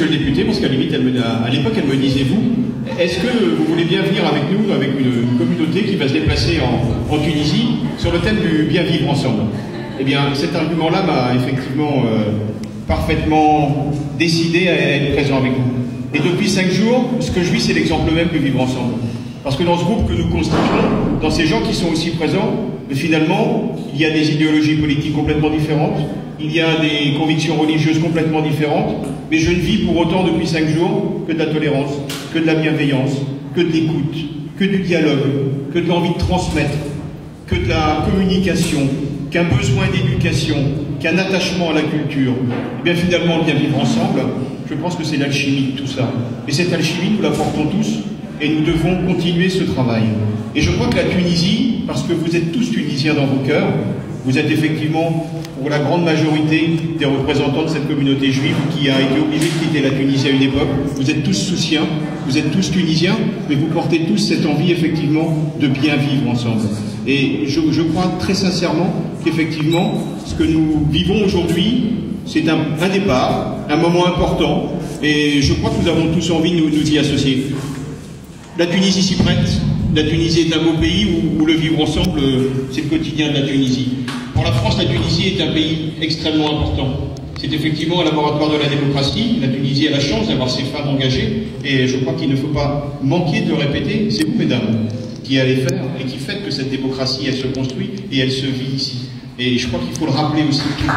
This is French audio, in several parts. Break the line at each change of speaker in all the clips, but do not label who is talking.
Le député, parce qu'à la limite, à l'époque, elle me disait, vous, est-ce que vous voulez bien venir avec nous, avec une communauté qui va se déplacer en Tunisie, sur le thème du bien vivre ensemble? Eh bien, cet argument-là m'a effectivement parfaitement décidé à être présent avec vous. Et depuis 5 jours, ce que je vis, c'est l'exemple même du vivre ensemble. Parce que dans ce groupe que nous constituons, dans ces gens qui sont aussi présents, finalement, il y a des idéologies politiques complètement différentes, il y a des convictions religieuses complètement différentes, mais je ne vis pour autant depuis 5 jours que de la tolérance, que de la bienveillance, que de l'écoute, que du dialogue, que de l'envie de transmettre, que de la communication, qu'un besoin d'éducation, qu'un attachement à la culture. Et bien finalement, le bien vivre ensemble, je pense que c'est l'alchimie de tout ça. Et cette alchimie, nous la portons tous, et nous devons continuer ce travail. Et je crois que la Tunisie, parce que vous êtes tous Tunisiens dans vos cœurs, vous êtes effectivement, pour la grande majorité des représentants de cette communauté juive qui a été obligée de quitter la Tunisie à une époque, vous êtes tous souciens, vous êtes tous Tunisiens, mais vous portez tous cette envie effectivement de bien vivre ensemble. Et je crois très sincèrement qu'effectivement, ce que nous vivons aujourd'hui, c'est un départ, un moment important, et je crois que nous avons tous envie de nous y associer. La Tunisie s'y prête. La Tunisie est un beau pays où le vivre ensemble, c'est le quotidien de la Tunisie. Pour la France, la Tunisie est un pays extrêmement important. C'est effectivement un laboratoire de la démocratie. La Tunisie a la chance d'avoir ses femmes engagées. Et je crois qu'il ne faut pas manquer de répéter, c'est vous, mesdames, qui allez faire et qui faites que cette démocratie, elle se construit et elle se vit ici. Et je crois qu'il faut le rappeler aussi tout le temps.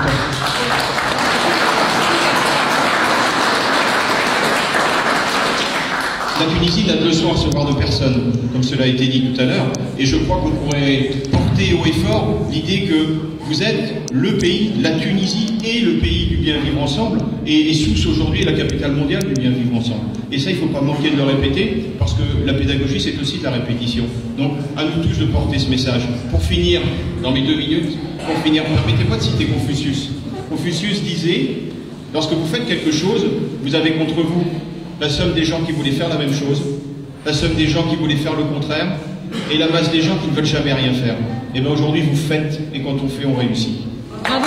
La Tunisie n'a de leçon à recevoir de personne, comme cela a été dit tout à l'heure, et je crois qu'on pourrait porter haut et fort l'idée que vous êtes le pays, la Tunisie est le pays du bien vivre ensemble, et Sousse aujourd'hui est la capitale mondiale du bien vivre ensemble. Et ça, il ne faut pas manquer de le répéter, parce que la pédagogie, c'est aussi de la répétition. Donc, à nous tous de porter ce message. Pour finir, dans mes 2 minutes, permettez-moi de citer Confucius. Confucius disait, lorsque vous faites quelque chose, vous avez contre vous la somme des gens qui voulaient faire la même chose, la somme des gens qui voulaient faire le contraire, et la masse des gens qui ne veulent jamais rien faire. Et bien aujourd'hui, vous faites, et quand on fait, on réussit.
Bravo!